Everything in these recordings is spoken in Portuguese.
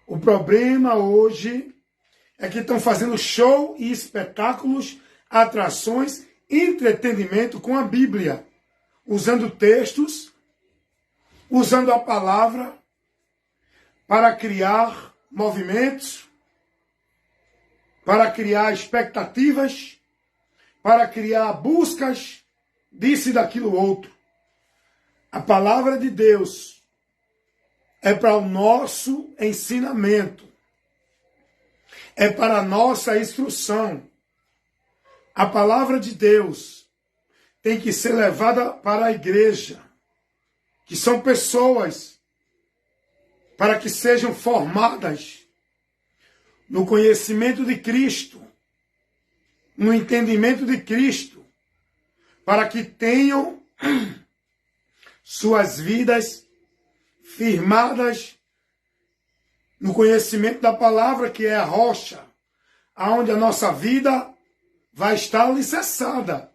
O problema hoje é que estão fazendo show e espetáculos, atrações, entretenimento com a Bíblia, usando textos, usando a palavra para criar movimentos, para criar expectativas, para criar buscas disso e daquilo outro. A palavra de Deus é para o nosso ensinamento, é para a nossa instrução. A palavra de Deus tem que ser levada para a igreja, que são pessoas, para que sejam formadas no conhecimento de Cristo, no entendimento de Cristo, para que tenham suas vidas firmadas no conhecimento da palavra, que é a rocha, aonde a nossa vida vai estar alicerçada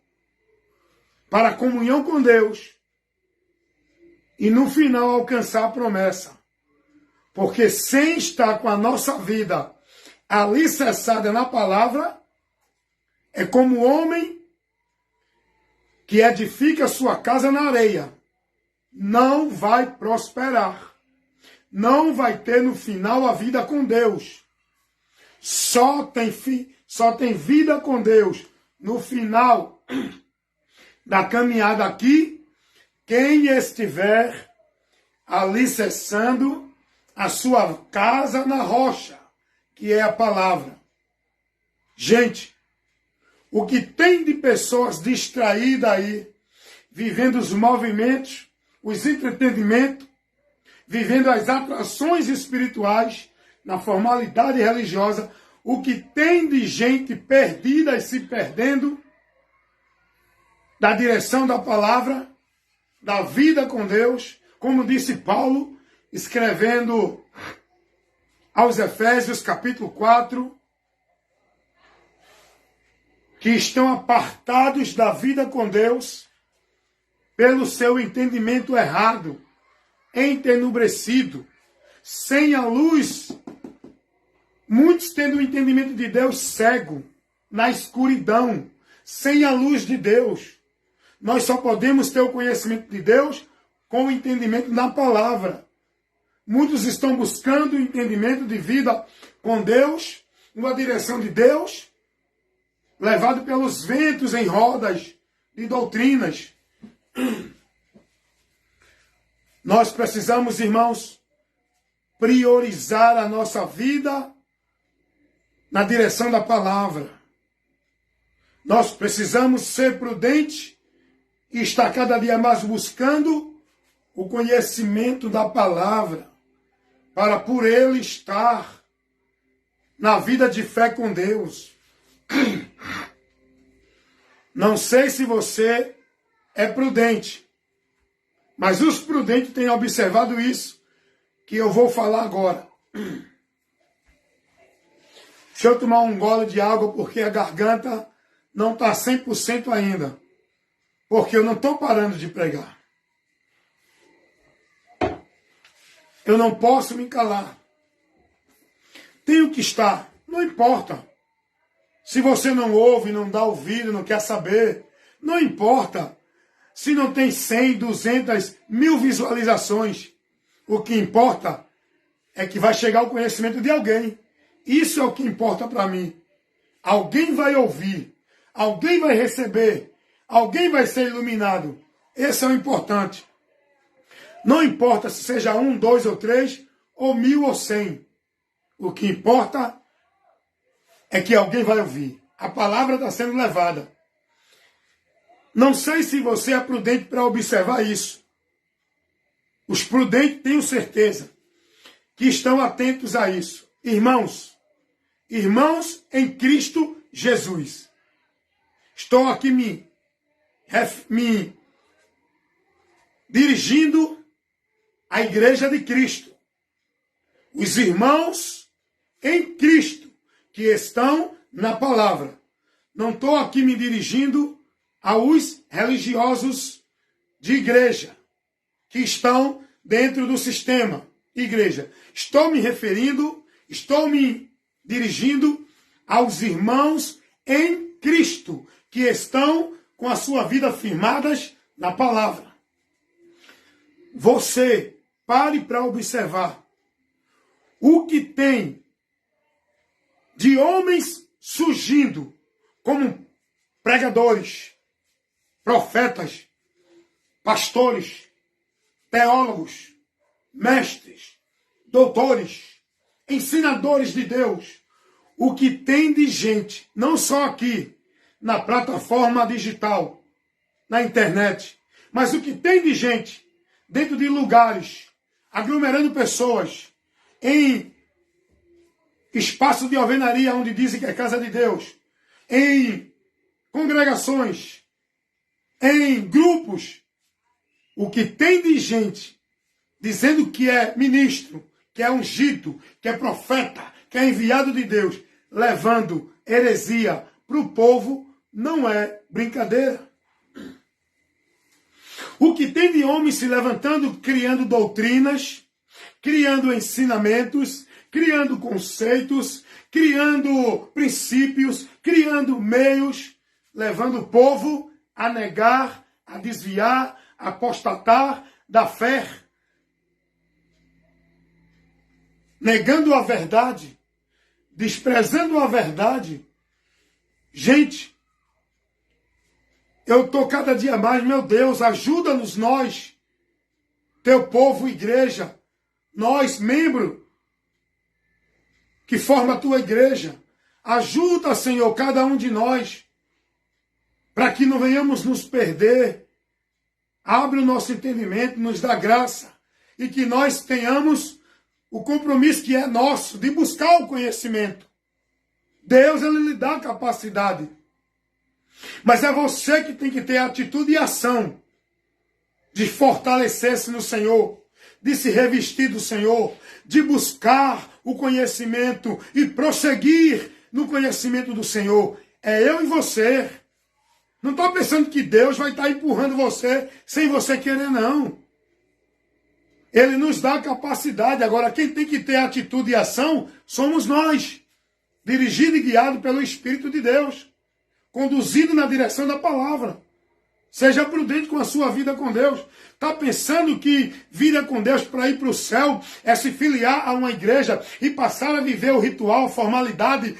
para a comunhão com Deus e no final alcançar a promessa. Porque sem estar com a nossa vida alicerçada na palavra, é como o homem que edifica sua casa na areia. Não vai prosperar. Não vai ter no final a vida com Deus. Só tem vida com Deus no final da caminhada aqui quem estiver alicerçando a sua casa na rocha, que é a palavra. Gente, o que tem de pessoas distraídas aí, vivendo os movimentos, os entretenimentos, vivendo as atrações espirituais, na formalidade religiosa, o que tem de gente perdida e se perdendo da direção da palavra, da vida com Deus, como disse Paulo, escrevendo aos Efésios, capítulo 4, que estão apartados da vida com Deus pelo seu entendimento errado, entenebrecido, sem a luz, muitos tendo o entendimento de Deus cego, na escuridão, sem a luz de Deus. Nós só podemos ter o conhecimento de Deus com o entendimento da palavra. Muitos estão buscando o entendimento de vida com Deus, uma direção de Deus, levado pelos ventos em rodas de doutrinas. Nós precisamos, irmãos, priorizar a nossa vida na direção da palavra. Nós precisamos ser prudentes e estar cada dia mais buscando o conhecimento da palavra, para por ele estar na vida de fé com Deus. Não sei se você é prudente, mas os prudentes têm observado isso, que eu vou falar agora. Deixa eu tomar um gole de água, porque a garganta não está 100% ainda. Porque eu não estou parando de pregar. Eu não posso me calar. Tenho que estar, não importa. Se você não ouve, não dá ouvido, não quer saber, não importa. Se não tem 100, 200, 1000 visualizações, o que importa é que vai chegar o conhecimento de alguém. Isso é o que importa para mim. Alguém vai ouvir, alguém vai receber, alguém vai ser iluminado. Esse é o importante. Não importa se seja 1, 2 ou 3, ou 1000 ou 100. O que importa é que alguém vai ouvir. A palavra está sendo levada. Não sei se você é prudente para observar isso. Os prudentes, tenho certeza, que estão atentos a isso. Irmãos em Cristo Jesus. Estou aqui me dirigindo à igreja de Cristo. Os irmãos em Cristo que estão na palavra. Não estou aqui me dirigindo aos religiosos de igreja que estão dentro do sistema. igreja. Estou me dirigindo aos irmãos em Cristo, que estão com a sua vida firmadas na palavra. Você pare para observar o que tem de homens surgindo como pregadores, profetas, pastores, teólogos, mestres, doutores, ensinadores de Deus. O que tem de gente, não só aqui, na plataforma digital, na internet, mas o que tem de gente dentro de lugares, aglomerando pessoas, em espaço de alvenaria onde dizem que é casa de Deus, em congregações, em grupos, o que tem de gente dizendo que é ministro, que é ungido, que é profeta, que é enviado de Deus, levando heresia para o povo, não é brincadeira. O que tem de homens se levantando, criando doutrinas, criando ensinamentos, criando conceitos, criando princípios, criando meios, levando o povo a negar, a desviar, a apostatar da fé, negando a verdade, desprezando a verdade. Gente, eu estou cada dia mais, meu Deus, ajuda-nos nós, teu povo, igreja, nós, membro, que forma a tua igreja. Ajuda, Senhor, cada um de nós, para que não venhamos nos perder. Abre o nosso entendimento, nos dá graça, e que nós tenhamos o compromisso que é nosso de buscar o conhecimento. Deus, Ele lhe dá capacidade. Mas é você que tem que ter atitude e ação de fortalecer-se no Senhor, de se revestir do Senhor, de buscar o conhecimento e prosseguir no conhecimento do Senhor. É eu e você. Não estou pensando que Deus vai estar empurrando você sem você querer, não. Ele nos dá capacidade. Agora, quem tem que ter atitude e ação somos nós, dirigido e guiado pelo Espírito de Deus, conduzido na direção da palavra. Seja prudente com a sua vida com Deus. Está pensando que vida com Deus para ir para o céu é se filiar a uma igreja e passar a viver o ritual, a formalidade,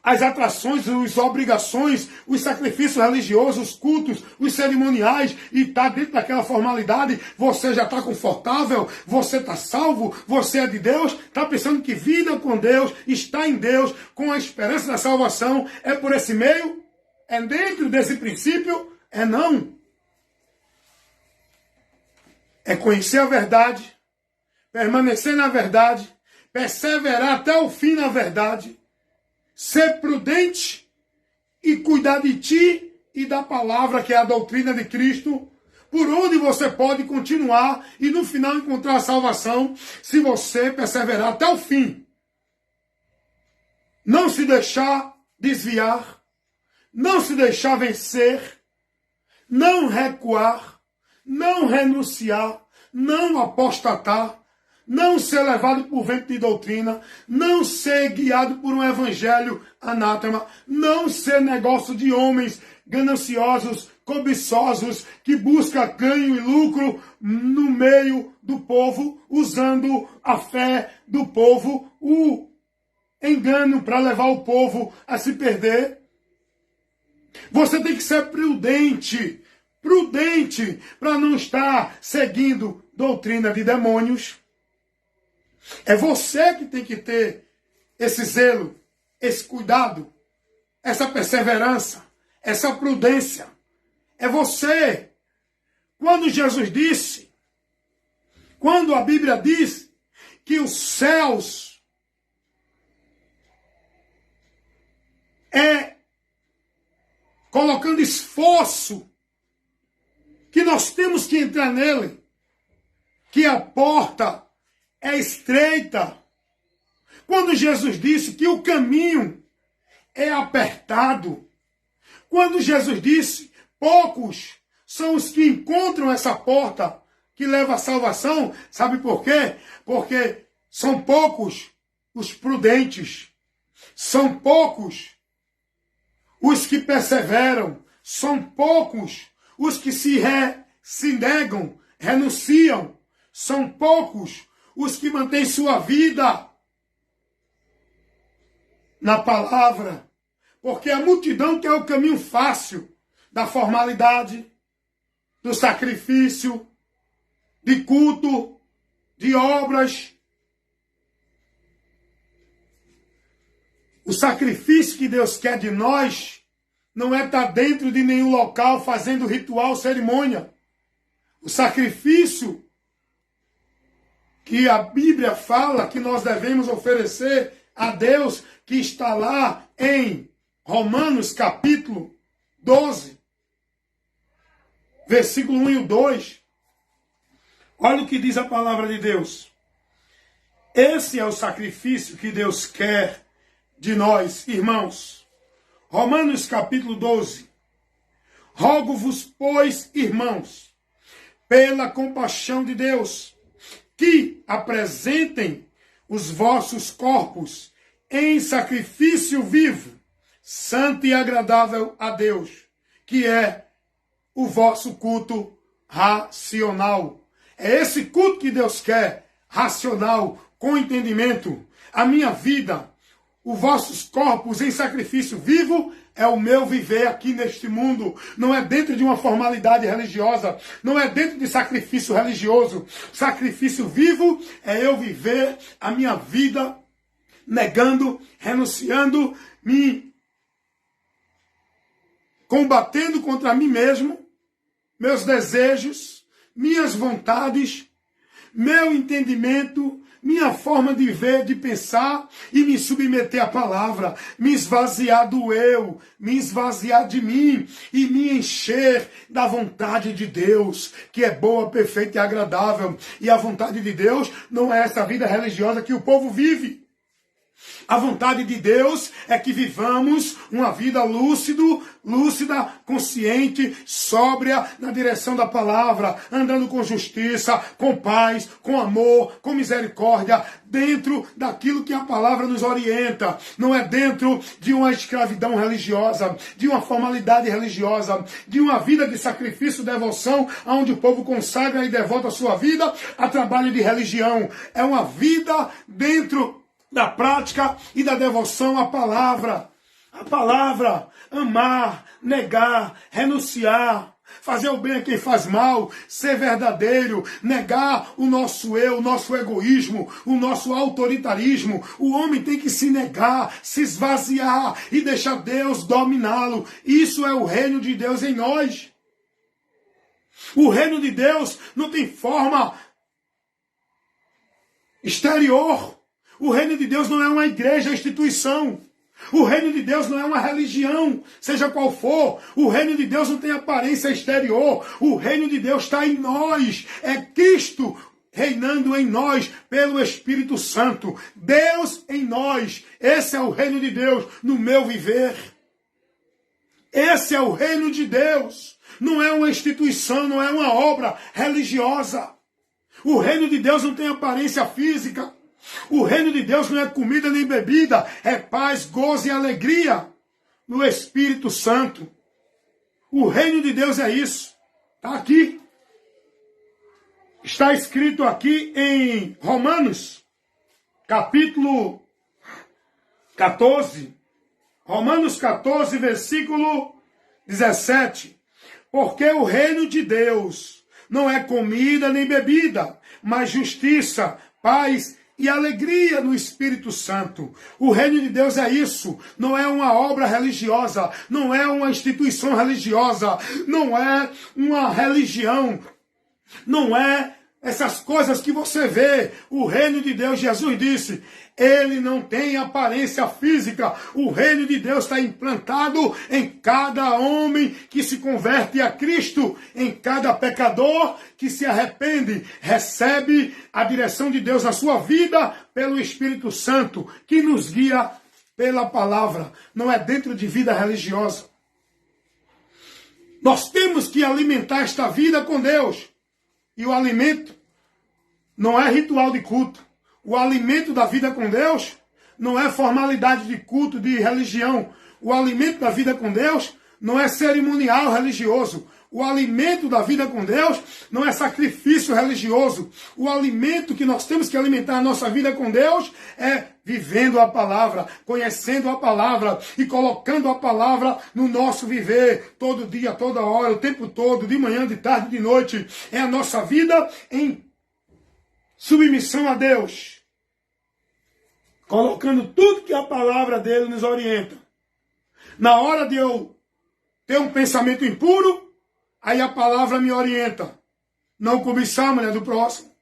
as atrações, as obrigações, os sacrifícios religiosos, os cultos, os cerimoniais, e está dentro daquela formalidade, você já está confortável, você está salvo, você é de Deus, está pensando que vida com Deus, está em Deus, com a esperança da salvação, é por esse meio? É dentro desse princípio? É não. É conhecer a verdade, permanecer na verdade, perseverar até o fim na verdade, ser prudente e cuidar de ti e da palavra, que é a doutrina de Cristo, por onde você pode continuar e no final encontrar a salvação, se você perseverar até o fim. Não se deixar desviar, não se deixar vencer, não recuar, não renunciar, não apostatar, não ser levado por vento de doutrina, não ser guiado por um evangelho anátema, não ser negócio de homens gananciosos, cobiçosos, que busca ganho e lucro no meio do povo, usando a fé do povo, o engano para levar o povo a se perder. Você tem que ser prudente, para não estar seguindo doutrina de demônios. É você que tem que ter esse zelo, esse cuidado, essa perseverança, essa prudência. É você. Quando Jesus disse, quando a Bíblia diz que os céus é colocando esforço, que nós temos que entrar nele, que a porta é estreita. Quando Jesus disse que o caminho é apertado, quando Jesus disse, poucos são os que encontram essa porta que leva à salvação. Sabe por quê? Porque são poucos os prudentes, são poucos os que perseveram, são poucos os que se negam, renunciam, são poucos os que mantêm sua vida na palavra, porque a multidão quer o caminho fácil da formalidade, do sacrifício, de culto, de obras. O sacrifício que Deus quer de nós não é estar dentro de nenhum local fazendo ritual, cerimônia. O sacrifício que a Bíblia fala que nós devemos oferecer a Deus, que está lá em Romanos capítulo 12, versículo 1 e 2. Olha o que diz a palavra de Deus. Esse é o sacrifício que Deus quer de nós, irmãos. Romanos capítulo 12. Rogo-vos, pois, irmãos, pela compaixão de Deus, que apresentem os vossos corpos em sacrifício vivo, santo e agradável a Deus, que é o vosso culto racional. É esse culto que Deus quer, racional, com entendimento. A minha vida, os vossos corpos em sacrifício vivo, é o meu viver aqui neste mundo. Não é dentro de uma formalidade religiosa. Não é dentro de sacrifício religioso. Sacrifício vivo é eu viver a minha vida negando, renunciando, me combatendo contra mim mesmo, meus desejos, minhas vontades, meu entendimento, minha forma de ver, de pensar e me submeter à palavra, me esvaziar do eu, me esvaziar de mim e me encher da vontade de Deus, que é boa, perfeita e agradável. E a vontade de Deus não é essa vida religiosa que o povo vive. A vontade de Deus é que vivamos uma vida lúcida, consciente, sóbria, na direção da palavra, andando com justiça, com paz, com amor, com misericórdia, dentro daquilo que a palavra nos orienta. Não é dentro de uma escravidão religiosa, de uma formalidade religiosa, de uma vida de sacrifício, devoção, onde o povo consagra e devota a sua vida a trabalho de religião. É uma vida dentro da prática e da devoção à palavra. A palavra, amar, negar, renunciar, fazer o bem a quem faz mal, ser verdadeiro, negar o nosso eu, o nosso egoísmo, o nosso autoritarismo. O homem tem que se negar, se esvaziar e deixar Deus dominá-lo. Isso é o reino de Deus em nós. O reino de Deus não tem forma exterior. O reino de Deus não é uma igreja, instituição. O reino de Deus não é uma religião, seja qual for. O reino de Deus não tem aparência exterior. O reino de Deus está em nós. É Cristo reinando em nós pelo Espírito Santo. Deus em nós. Esse é o reino de Deus no meu viver. Esse é o reino de Deus. Não é uma instituição, não é uma obra religiosa. O reino de Deus não tem aparência física. O reino de Deus não é comida nem bebida, é paz, gozo e alegria no Espírito Santo. O reino de Deus é isso. Está aqui. Está escrito aqui em Romanos, capítulo 14. Romanos 14, versículo 17. Porque o reino de Deus não é comida nem bebida, mas justiça, paz e alegria no Espírito Santo. O reino de Deus é isso. Não é uma obra religiosa. Não é uma instituição religiosa. Não é uma religião. Não é essas coisas que você vê. O reino de Deus, Jesus disse, ele não tem aparência física. O reino de Deus está implantado em cada homem que se converte a Cristo, em cada pecador que se arrepende, recebe a direção de Deus na sua vida pelo Espírito Santo, que nos guia pela palavra. Não é dentro de vida religiosa. Nós temos que alimentar esta vida com Deus. E o alimento não é ritual de culto. O alimento da vida com Deus não é formalidade de culto, de religião. O alimento da vida com Deus não é cerimonial religioso. O alimento da vida com Deus não é sacrifício religioso. O alimento que nós temos que alimentar a nossa vida com Deus é vivendo a palavra, conhecendo a palavra e colocando a palavra no nosso viver, todo dia, toda hora, o tempo todo, de manhã, de tarde, de noite. É a nossa vida em submissão a Deus, colocando tudo que a palavra dele nos orienta. Na hora de eu ter um pensamento impuro, aí a palavra me orienta. Não cobiçar a mulher do próximo.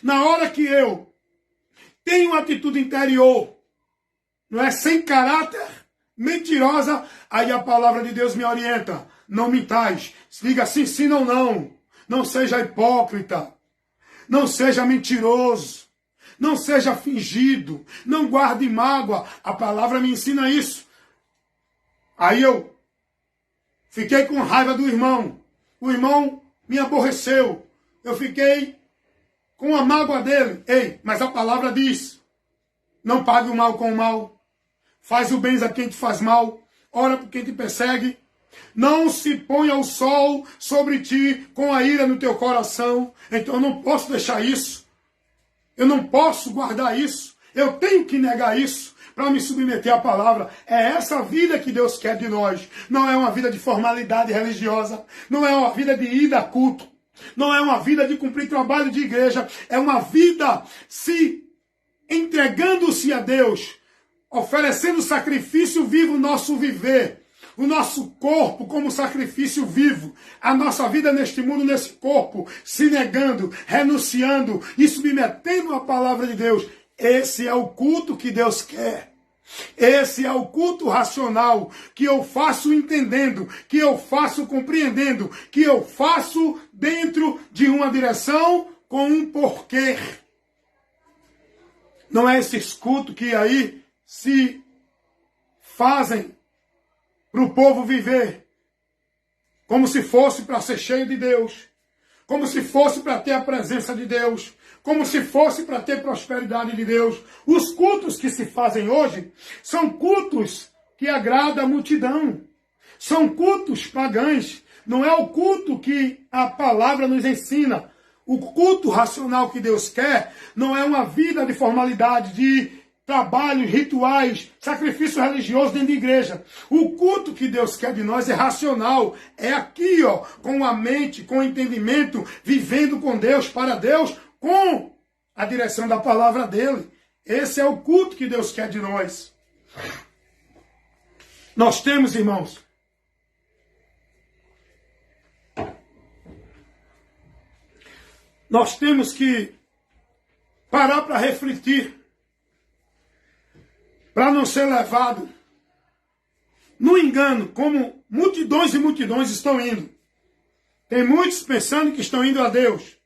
Na hora que eu tenho uma atitude interior, não é sem caráter, mentirosa, aí a palavra de Deus me orienta. Não mintais. Diga sim, sim, não, não. Não seja hipócrita. Não seja mentiroso. Não seja fingido. Não guarde mágoa. A palavra me ensina isso. Aí eu fiquei com raiva do irmão. O irmão me aborreceu. Eu fiquei com a mágoa dele. Ei, mas a palavra diz: não pague o mal com o mal. Faz o bem a quem te faz mal. Ora por quem te persegue. Não se ponha o sol sobre ti com a ira no teu coração. Então eu não posso deixar isso. Eu não posso guardar isso. Eu tenho que negar isso para me submeter à palavra. É essa vida que Deus quer de nós. Não é uma vida de formalidade religiosa. Não é uma vida de ida a culto. Não é uma vida de cumprir trabalho de igreja. É uma vida se entregando-se a Deus, oferecendo sacrifício vivo, nosso viver. O nosso corpo como sacrifício vivo. A nossa vida neste mundo, nesse corpo, se negando, renunciando e submetendo à palavra de Deus. Esse é o culto que Deus quer. Esse é o culto racional que eu faço entendendo, que eu faço compreendendo, que eu faço dentro de uma direção com um porquê. Não é esses cultos que aí se fazem para o povo viver como se fosse para ser cheio de Deus, como se fosse para ter a presença de Deus, como se fosse para ter prosperidade de Deus. Os cultos que se fazem hoje são cultos que agradam a multidão. São cultos pagãos. Não é o culto que a palavra nos ensina. O culto racional que Deus quer não é uma vida de formalidade, de trabalhos, rituais, sacrifício religioso dentro de igreja. O culto que Deus quer de nós é racional. É aqui, ó, com a mente, com o entendimento, vivendo com Deus, para Deus, com a direção da palavra dele. Esse é o culto que Deus quer de nós. Nós temos, irmãos, nós temos que parar para refletir, para não ser levado no engano, como multidões e multidões estão indo. Tem muitos pensando que estão indo a Deus,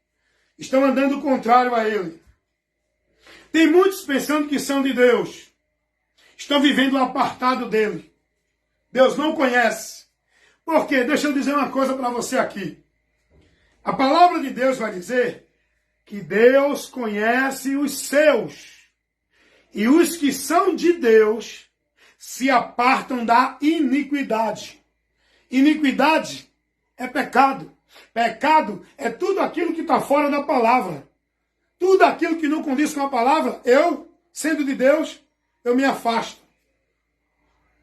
estão andando contrário a Ele. Tem muitos pensando que são de Deus, estão vivendo apartado dEle. Deus não conhece. Por quê? Deixa eu dizer uma coisa para você aqui. A palavra de Deus vai dizer que Deus conhece os seus. E os que são de Deus se apartam da iniquidade. Iniquidade é pecado. Pecado é tudo aquilo que está fora da palavra. Tudo aquilo que não condiz com a palavra, eu, sendo de Deus, eu me afasto.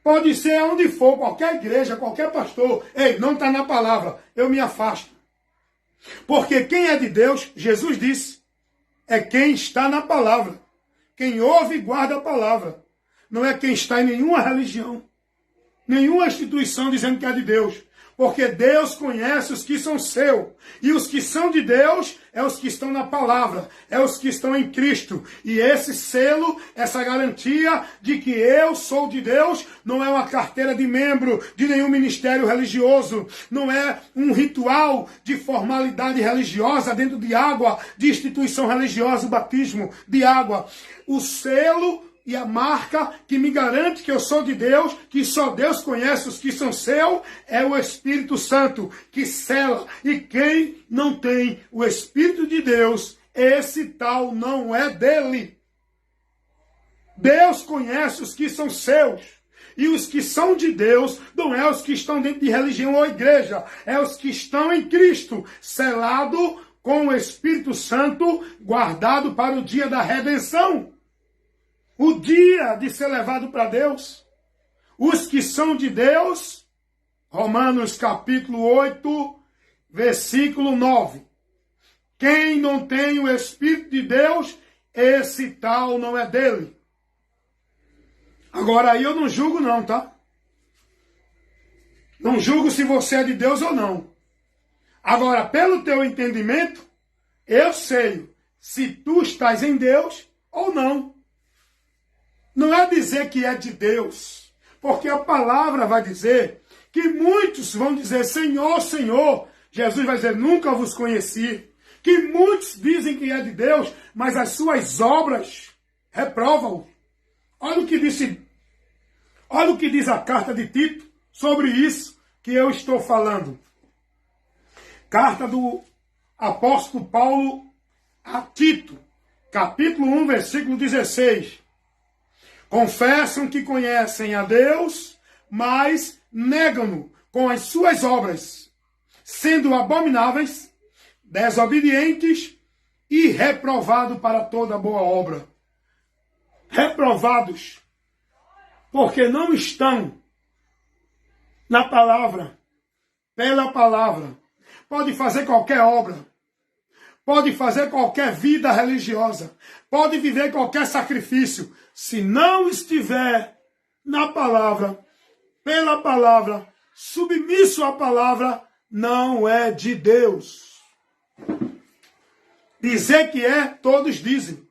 Pode ser onde for, qualquer igreja, qualquer pastor. Ei, não está na palavra, eu me afasto. Porque quem é de Deus, Jesus disse, é quem está na palavra. Quem ouve e guarda a palavra. Não é quem está em nenhuma religião, nenhuma instituição dizendo que é de Deus. Porque Deus conhece os que são seus. E os que são de Deus é os que estão na palavra. É os que estão em Cristo. E esse selo, essa garantia de que eu sou de Deus, não é uma carteira de membro de nenhum ministério religioso. Não é um ritual de formalidade religiosa dentro de água, de instituição religiosa, o batismo de água. O selo e a marca que me garante que eu sou de Deus, que só Deus conhece os que são seus, é o Espírito Santo, que sela. E quem não tem o Espírito de Deus, esse tal não é dele. Deus conhece os que são seus. E os que são de Deus não é os que estão dentro de religião ou igreja, é os que estão em Cristo, selado com o Espírito Santo, guardado para o dia da redenção. O dia de ser levado para Deus. Os que são de Deus, Romanos capítulo 8, versículo 9. Quem não tem o Espírito de Deus, esse tal não é dele. Agora aí eu não julgo não, tá? Não julgo se você é de Deus ou não. Agora, pelo teu entendimento, eu sei se tu estás em Deus ou não. Não é dizer que é de Deus, porque a palavra vai dizer que muitos vão dizer, Senhor, Senhor. Jesus vai dizer, nunca vos conheci. Que muitos dizem que é de Deus, mas as suas obras reprovam. Olha o que diz a carta de Tito sobre isso que eu estou falando. Carta do apóstolo Paulo a Tito, capítulo 1, versículo 16. Confessam que conhecem a Deus, mas negam-no com as suas obras, sendo abomináveis, desobedientes e reprovados para toda boa obra. Reprovados, porque não estão na palavra, pela palavra. Pode fazer qualquer obra, pode fazer qualquer vida religiosa, pode viver qualquer sacrifício, se não estiver na palavra, pela palavra, submisso à palavra, não é de Deus. Dizer que é, todos dizem.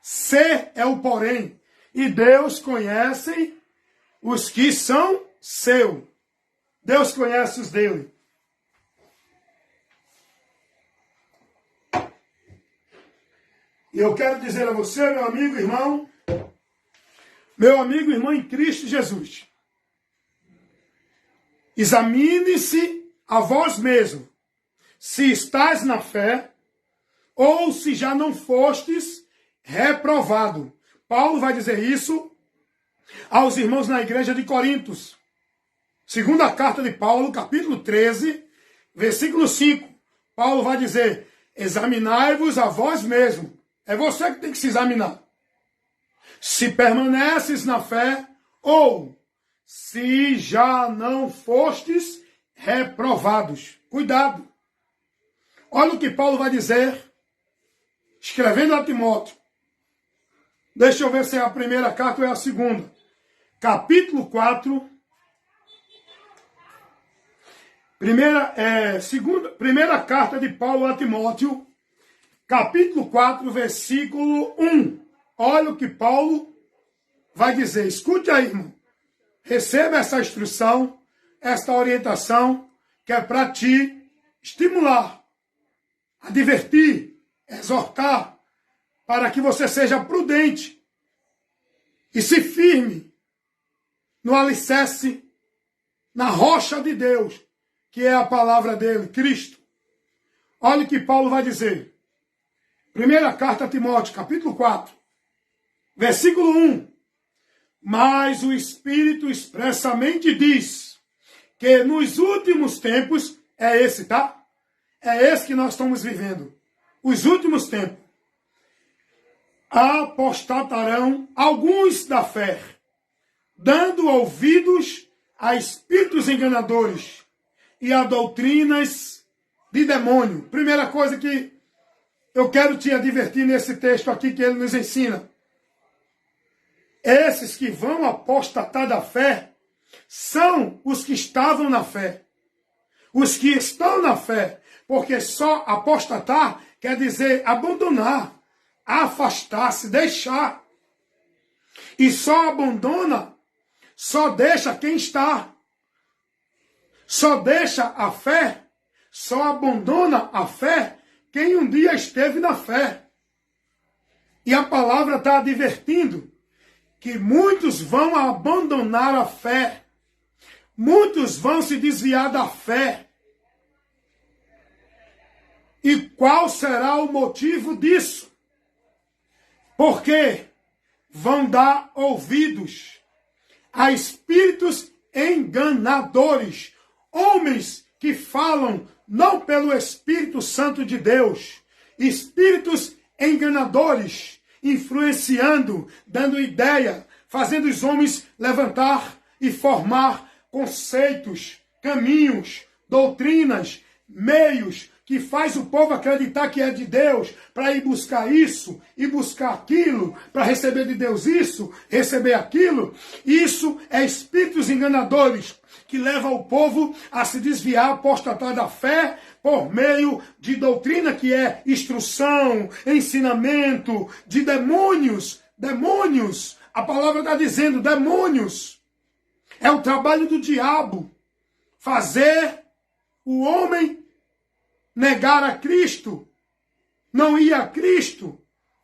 Ser é o porém. E Deus conhece os que são seu. Deus conhece os dele. E eu quero dizer a você, meu amigo e irmão em Cristo Jesus. Examine-se a vós mesmo, se estás na fé, ou se já não fostes reprovado. Paulo vai dizer isso aos irmãos na igreja de Corintos. Segunda carta de Paulo, capítulo 13, versículo 5. Paulo vai dizer, examinai-vos a vós mesmo. É você que tem que se examinar. Se permaneces na fé, ou se já não fostes reprovados. Cuidado. Olha o que Paulo vai dizer, escrevendo a Timóteo. Deixa eu ver se é a primeira carta ou é a segunda. Capítulo 4. Primeira carta de Paulo a Timóteo. Capítulo 4, versículo 1. Olha o que Paulo vai dizer. Escute aí, irmão. Receba essa instrução, esta orientação, que é para te estimular, advertir, exortar, para que você seja prudente e se firme no alicerce, na rocha de Deus, que é a palavra dele, Cristo. Olha o que Paulo vai dizer. Primeira carta a Timóteo, capítulo 4, versículo 1. Mas o Espírito expressamente diz que nos últimos tempos, é esse, tá? É esse que nós estamos vivendo. Os últimos tempos. Apostatarão alguns da fé, dando ouvidos a espíritos enganadores e a doutrinas de demônio. Primeira coisa que eu quero te advertir nesse texto aqui que ele nos ensina. Esses que vão apostatar da fé são os que estavam na fé. Os que estão na fé. Porque só apostatar quer dizer abandonar, afastar-se, deixar. E só abandona, só deixa quem está. Só deixa a fé, só abandona a fé quem um dia esteve na fé. E a palavra está advertindo que muitos vão abandonar a fé. Muitos vão se desviar da fé. E qual será o motivo disso? Porque vão dar ouvidos a espíritos enganadores, homens que falam não pelo Espírito Santo de Deus, espíritos enganadores, influenciando, dando ideia, fazendo os homens levantar e formar conceitos, caminhos, doutrinas, meios, que faz o povo acreditar que é de Deus, para ir buscar isso e buscar aquilo, para receber de Deus isso, receber aquilo. Isso é espíritos enganadores que levam o povo a se desviar, apostatar da fé, por meio de doutrina que é instrução, ensinamento, de demônios. Demônios, a palavra está dizendo demônios. É o trabalho do diabo, fazer o homem negar a Cristo, não ir a Cristo,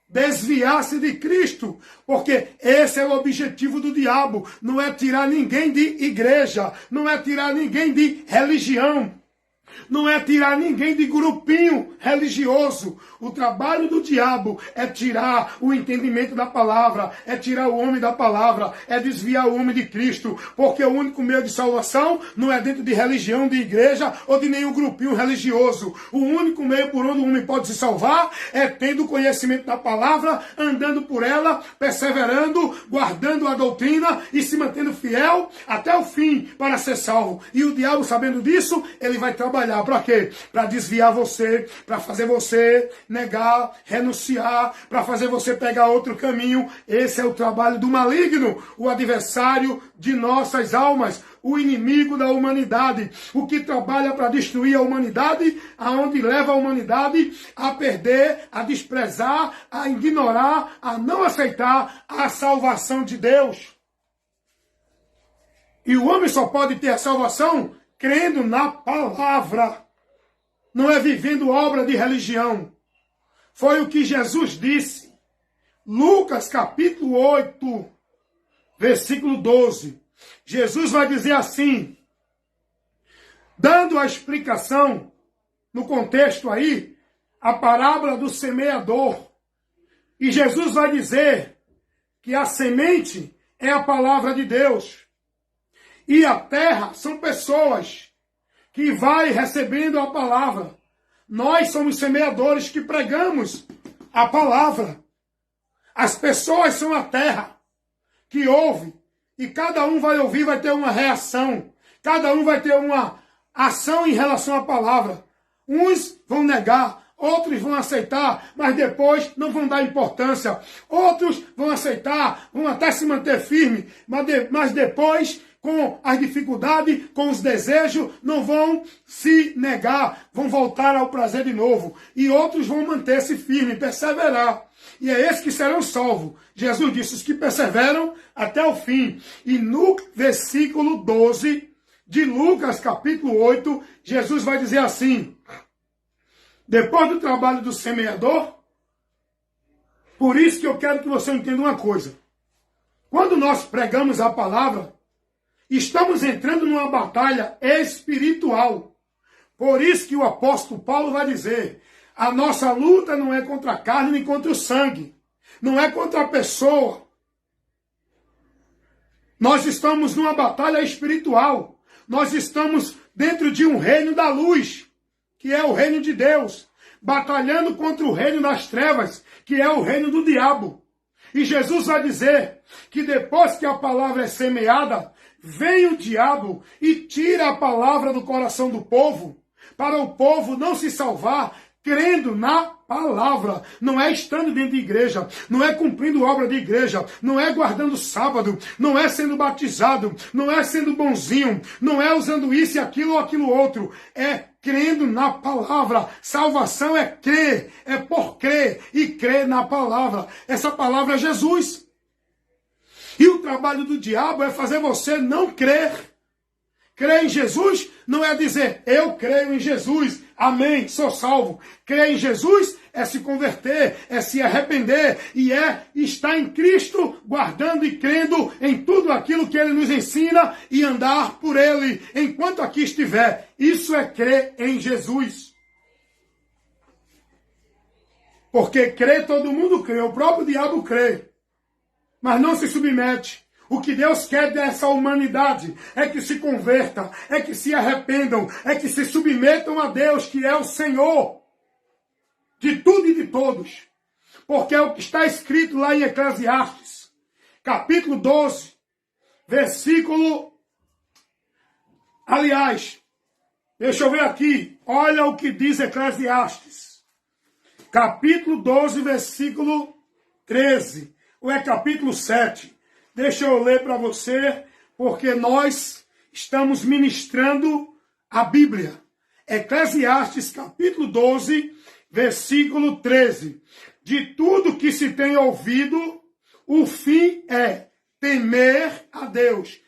desviar-se de Cristo, porque esse é o objetivo do diabo, não é tirar ninguém de igreja, não é tirar ninguém de religião, não é tirar ninguém de grupinho religioso. O trabalho do diabo é tirar o entendimento da palavra, é tirar o homem da palavra, é desviar o homem de Cristo, porque o único meio de salvação não é dentro de religião, de igreja ou de nenhum grupinho religioso. O único meio por onde o homem pode se salvar é tendo o conhecimento da palavra, andando por ela, perseverando, guardando a doutrina e se mantendo fiel até o fim para ser salvo. E o diabo, sabendo disso, ele vai trabalhar para quê? Para desviar você, para fazer você negar, renunciar, para fazer você pegar outro caminho. Esse é o trabalho do maligno, o adversário de nossas almas, o inimigo da humanidade, o que trabalha para destruir a humanidade, aonde leva a humanidade a perder, a desprezar, a ignorar, a não aceitar a salvação de Deus. E o homem só pode ter a salvação crendo na palavra, não é vivendo obra de religião. Foi o que Jesus disse. Lucas capítulo 8, versículo 12. Jesus vai dizer assim, dando a explicação, no contexto aí, a parábola do semeador. E Jesus vai dizer que a semente é a palavra de Deus. E a terra são pessoas que vai recebendo a palavra. Nós somos semeadores que pregamos a palavra. As pessoas são a terra que ouve. E cada um vai ouvir, vai ter uma reação. Cada um vai ter uma ação em relação à palavra. Uns vão negar, outros vão aceitar, mas depois não vão dar importância. Outros vão aceitar, vão até se manter firme, mas depois, com as dificuldades, com os desejos, não vão se negar, vão voltar ao prazer de novo. E outros vão manter-se firme, perseverar. E é esses que serão salvos. Jesus disse, os que perseveram até o fim. E no versículo 12 de Lucas, capítulo 8, Jesus vai dizer assim, depois do trabalho do semeador, por isso que eu quero que você entenda uma coisa. Quando nós pregamos a palavra, estamos entrando numa batalha espiritual. Por isso que o apóstolo Paulo vai dizer, a nossa luta não é contra a carne nem contra o sangue. Não é contra a pessoa. Nós estamos numa batalha espiritual. Nós estamos dentro de um reino da luz, que é o reino de Deus, batalhando contra o reino das trevas, que é o reino do diabo. E Jesus vai dizer que depois que a palavra é semeada, vem o diabo e tira a palavra do coração do povo, para o povo não se salvar crendo na palavra. Não é estando dentro de igreja, não é cumprindo obra de igreja, não é guardando sábado, não é sendo batizado, não é sendo bonzinho, não é usando isso e aquilo ou aquilo outro. É crendo na palavra. Salvação é crer, é por crer e crer na palavra. Essa palavra é Jesus. E o trabalho do diabo é fazer você não crer. Crer em Jesus não é dizer, eu creio em Jesus, amém, sou salvo. Crer em Jesus é se converter, é se arrepender e é estar em Cristo, guardando e crendo em tudo aquilo que Ele nos ensina e andar por Ele enquanto aqui estiver. Isso é crer em Jesus. Porque crer todo mundo crê, o próprio diabo crê, mas não se submete. O que Deus quer dessa humanidade é que se converta, é que se arrependam, é que se submetam a Deus, que é o Senhor de tudo e de todos. Porque é o que está escrito lá em Eclesiastes, capítulo 12, versículo... Aliás, deixa eu ver aqui, olha o que diz Eclesiastes, capítulo 12, versículo 13, ou é capítulo 7. Deixa eu ler para você, porque nós estamos ministrando a Bíblia. Eclesiastes, capítulo 12, versículo 13. De tudo que se tem ouvido, o fim é temer a Deus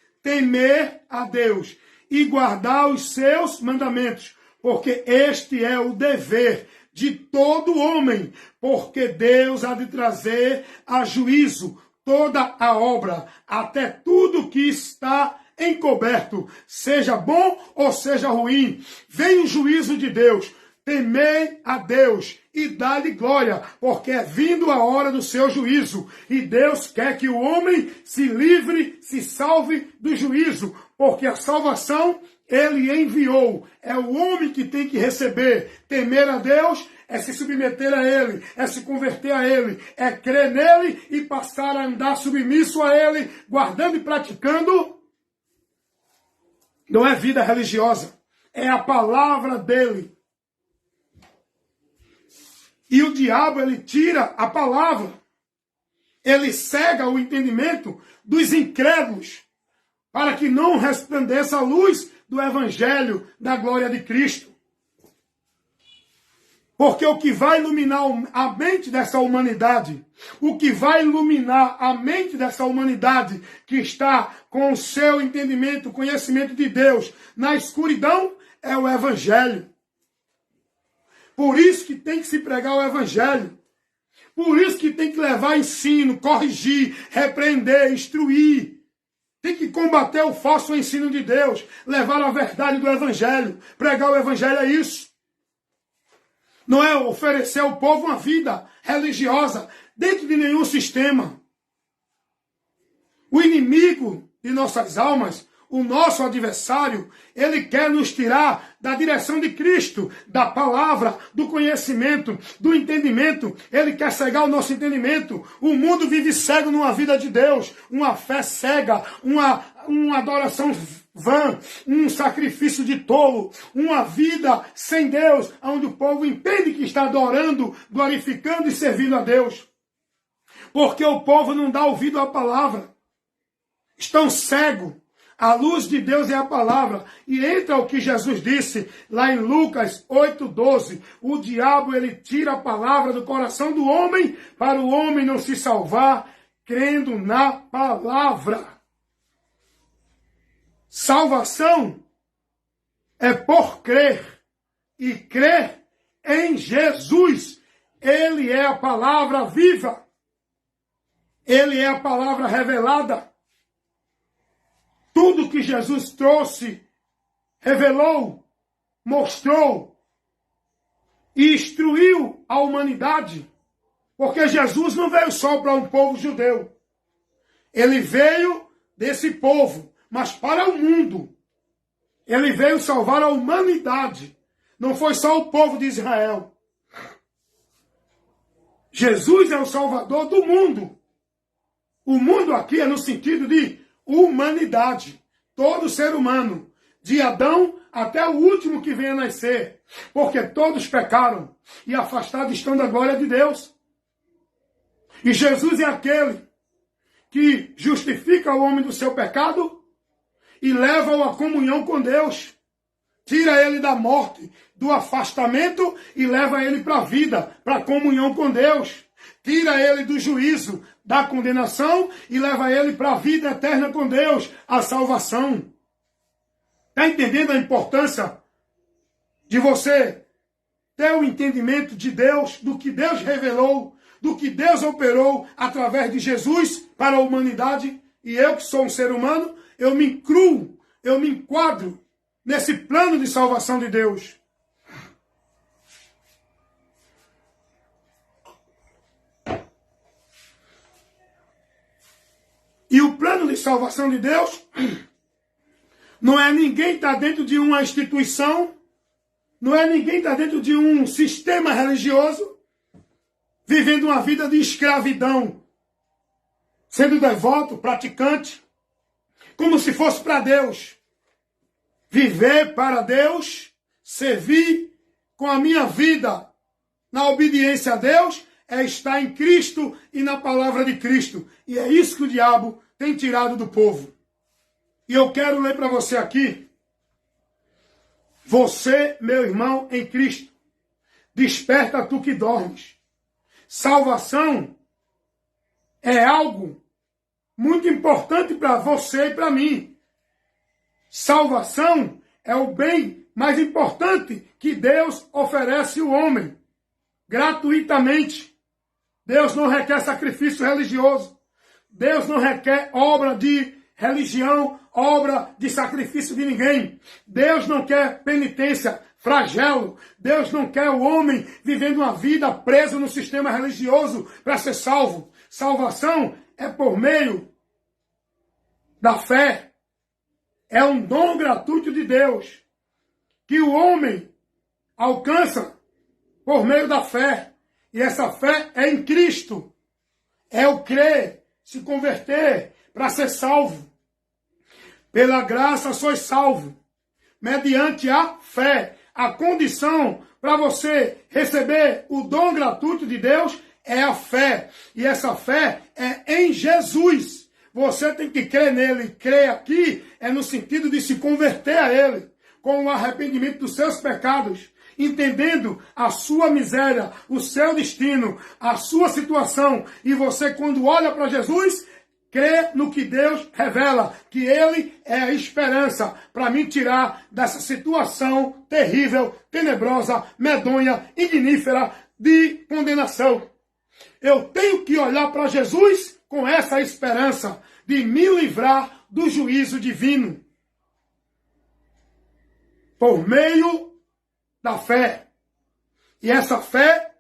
e guardar os seus mandamentos, porque este é o dever de todo homem, porque Deus há de trazer a juízo toda a obra, até tudo que está encoberto, seja bom ou seja ruim. Vem o juízo de Deus. Temei a Deus e dá-lhe glória, porque é vindo a hora do seu juízo. E Deus quer que o homem se livre, se salve do juízo, porque a salvação Ele enviou. É o homem que tem que receber. Temer a Deus é se submeter a Ele, é se converter a Ele, é crer nele e passar a andar submisso a Ele, guardando e praticando. Não é vida religiosa, é a palavra dEle. E o diabo, ele tira a palavra, ele cega o entendimento dos incrédulos, para que não resplandeça a luz do Evangelho da glória de Cristo. Porque o que vai iluminar a mente dessa humanidade, o que vai iluminar a mente dessa humanidade que está com o seu entendimento, conhecimento de Deus na escuridão, é o Evangelho. Por isso que tem que se pregar o Evangelho. Por isso que tem que levar ensino, corrigir, repreender, instruir. Tem que combater o falso ensino de Deus, levar a verdade do Evangelho. Pregar o Evangelho é isso. Não é oferecer ao povo uma vida religiosa dentro de nenhum sistema. O inimigo de nossas almas, o nosso adversário, ele quer nos tirar da direção de Cristo, da palavra, do conhecimento, do entendimento. Ele quer cegar o nosso entendimento. O mundo vive cego numa vida de Deus, uma fé cega, uma adoração vã, um sacrifício de tolo, uma vida sem Deus, onde o povo entende que está adorando, glorificando e servindo a Deus. Porque o povo não dá ouvido à palavra. Estão cegos. A luz de Deus é a palavra. E entra o que Jesus disse lá em Lucas 8:12. O diabo, ele tira a palavra do coração do homem para o homem não se salvar crendo na palavra. Salvação é por crer. E crer em Jesus. Ele é a palavra viva. Ele é a palavra revelada. Tudo que Jesus trouxe, revelou, mostrou e instruiu a humanidade. Porque Jesus não veio só para um povo judeu. Ele veio desse povo, mas para o mundo. Ele veio salvar a humanidade. Não foi só o povo de Israel. Jesus é o Salvador do mundo. O mundo aqui é no sentido de humanidade. Todo ser humano. De Adão até o último que venha a nascer. Porque todos pecaram e afastados estão da glória de Deus. E Jesus é aquele que justifica o homem do seu pecado e leva-o à comunhão com Deus. Tira ele da morte, do afastamento e leva ele para a vida, para a comunhão com Deus. Tira ele do juízo, da condenação e leva ele para a vida eterna com Deus, a salvação. Está entendendo a importância de você ter o entendimento de Deus, do que Deus revelou, do que Deus operou através de Jesus para a humanidade? E eu, que sou um ser humano, eu me incluo, eu me enquadro nesse plano de salvação de Deus. E o plano de salvação de Deus não é ninguém estar dentro de uma instituição, não é ninguém estar dentro de um sistema religioso, vivendo uma vida de escravidão, sendo devoto, praticante, como se fosse para Deus. Viver para Deus, servir com a minha vida na obediência a Deus, é estar em Cristo e na palavra de Cristo. E é isso que o diabo tem tirado do povo. E eu quero ler para você aqui. Você, meu irmão em Cristo, desperta tu que dormes. Salvação é algo muito importante para você e para mim. Salvação é o bem mais importante que Deus oferece ao homem, gratuitamente. Deus não requer sacrifício religioso. Deus não requer obra de religião, obra de sacrifício de ninguém. Deus não quer penitência, flagelo. Deus não quer o homem vivendo uma vida preso no sistema religioso para ser salvo. Salvação é por meio da fé. É um dom gratuito de Deus que o homem alcança por meio da fé. E essa fé é em Cristo. É o crer, se converter para ser salvo. Pela graça sois salvo, mediante a fé. A condição para você receber o dom gratuito de Deus é a fé. E essa fé é em Jesus. Você tem que crer nele. Crer aqui é no sentido de se converter a ele, com o arrependimento dos seus pecados, entendendo a sua miséria, o seu destino, a sua situação. E você, quando olha para Jesus, crê no que Deus revela, que Ele é a esperança para me tirar dessa situação terrível, tenebrosa, medonha, ignífera de condenação. Eu tenho que olhar para Jesus com essa esperança de me livrar do juízo divino. Por meio da fé. E essa fé,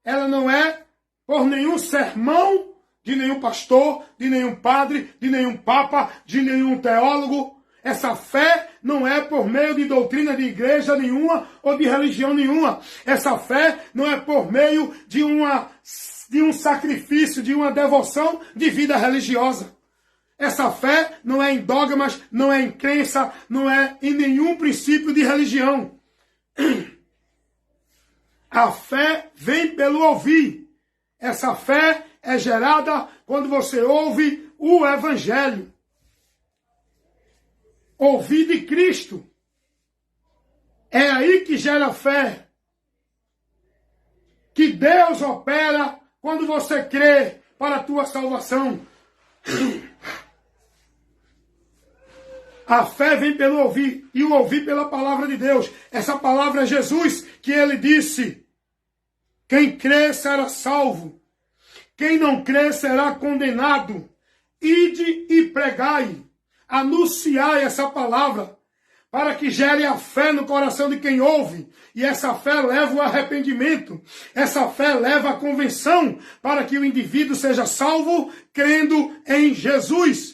ela não é por nenhum sermão de nenhum pastor, de nenhum padre, de nenhum papa, de nenhum teólogo. Essa fé não é por meio de doutrina de igreja nenhuma ou de religião nenhuma. Essa fé não é por meio de um sacrifício, de uma devoção de vida religiosa. Essa fé não é em dogmas, não é em crença, não é em nenhum princípio de religião. A fé vem pelo ouvir. Essa fé é gerada quando você ouve o Evangelho. Ouvir de Cristo. É aí que gera fé. Que Deus opera quando você crê para a tua salvação. A fé vem pelo ouvir, e o ouvir pela palavra de Deus. Essa palavra é Jesus, que ele disse: quem crê será salvo, quem não crê será condenado. Ide e pregai, anunciai essa palavra, para que gere a fé no coração de quem ouve. E essa fé leva o arrependimento, essa fé leva a convenção, para que o indivíduo seja salvo, crendo em Jesus.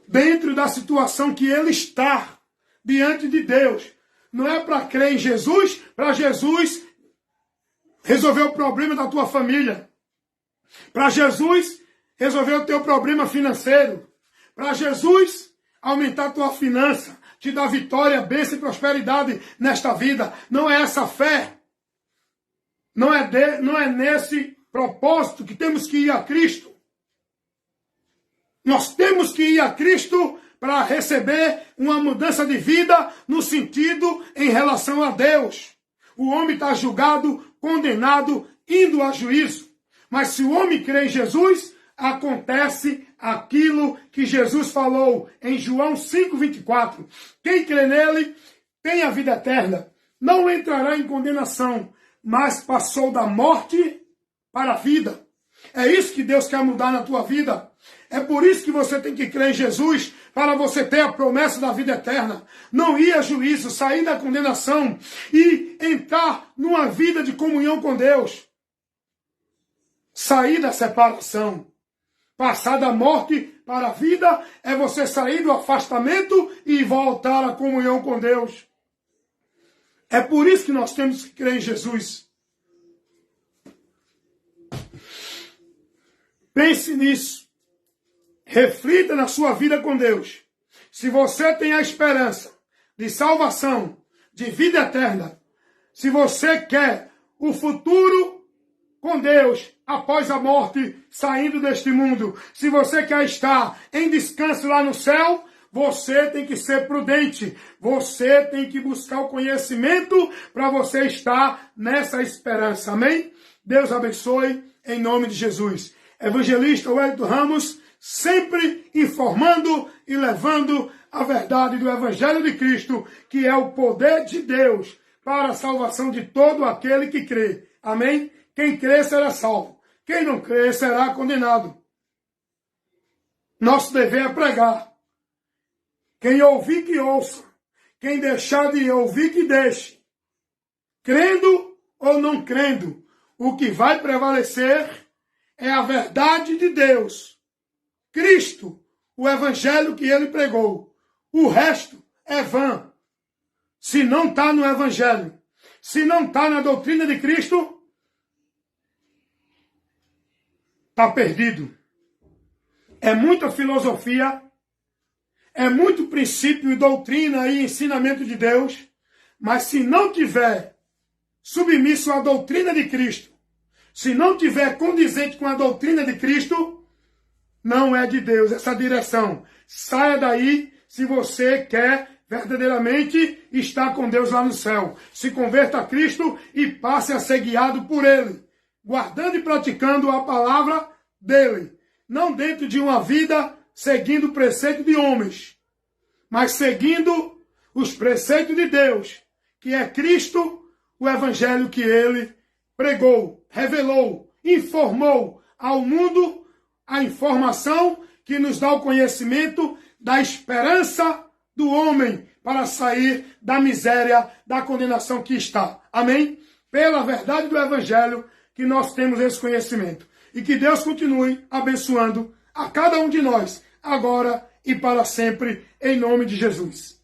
Dentro da situação que ele está, diante de Deus. Não é para crer em Jesus, para Jesus resolver o problema da tua família. Para Jesus resolver o teu problema financeiro. Para Jesus aumentar a tua finança, te dar vitória, bênção e prosperidade nesta vida. Não é essa fé. Não é nesse propósito que temos que ir a Cristo. Nós temos que ir a Cristo para receber uma mudança de vida no sentido em relação a Deus. O homem está julgado, condenado, indo a juízo. Mas se o homem crê em Jesus, acontece aquilo que Jesus falou em João 5,24. Quem crê nele tem a vida eterna, não entrará em condenação, mas passou da morte para a vida. É isso que Deus quer mudar na tua vida. É por isso que você tem que crer em Jesus, para você ter a promessa da vida eterna. Não ir a juízo, sair da condenação e entrar numa vida de comunhão com Deus. Sair da separação. Passar da morte para a vida é você sair do afastamento e voltar à comunhão com Deus. É por isso que nós temos que crer em Jesus. Pense nisso. Reflita na sua vida com Deus. Se você tem a esperança de salvação, de vida eterna, se você quer o futuro com Deus após a morte, saindo deste mundo, se você quer estar em descanso lá no céu, você tem que ser prudente. Você tem que buscar o conhecimento para você estar nessa esperança. Amém? Deus abençoe em nome de Jesus. Evangelista Wellington Ramos, sempre informando e levando a verdade do Evangelho de Cristo, que é o poder de Deus para a salvação de todo aquele que crê. Amém? Quem crê será salvo. Quem não crê será condenado. Nosso dever é pregar. Quem ouvir, que ouça. Quem deixar de ouvir, que deixe. Crendo ou não crendo, o que vai prevalecer é a verdade de Deus. Cristo, o evangelho que ele pregou. O resto é vã. Se não está no evangelho, se não está na doutrina de Cristo, está perdido. É muita filosofia, é muito princípio, doutrina e ensinamento de Deus, mas se não tiver submisso à doutrina de Cristo, se não tiver condizente com a doutrina de Cristo, não é de Deus essa direção. Saia daí se você quer verdadeiramente estar com Deus lá no céu. Se converta a Cristo e passe a ser guiado por Ele, guardando e praticando a palavra dEle. Não dentro de uma vida seguindo o preceito de homens, mas seguindo os preceitos de Deus, que é Cristo, o evangelho que Ele pregou, revelou, informou ao mundo a informação que nos dá o conhecimento da esperança do homem para sair da miséria, da condenação que está. Amém? Pela verdade do evangelho que nós temos esse conhecimento. E que Deus continue abençoando a cada um de nós, agora e para sempre, em nome de Jesus.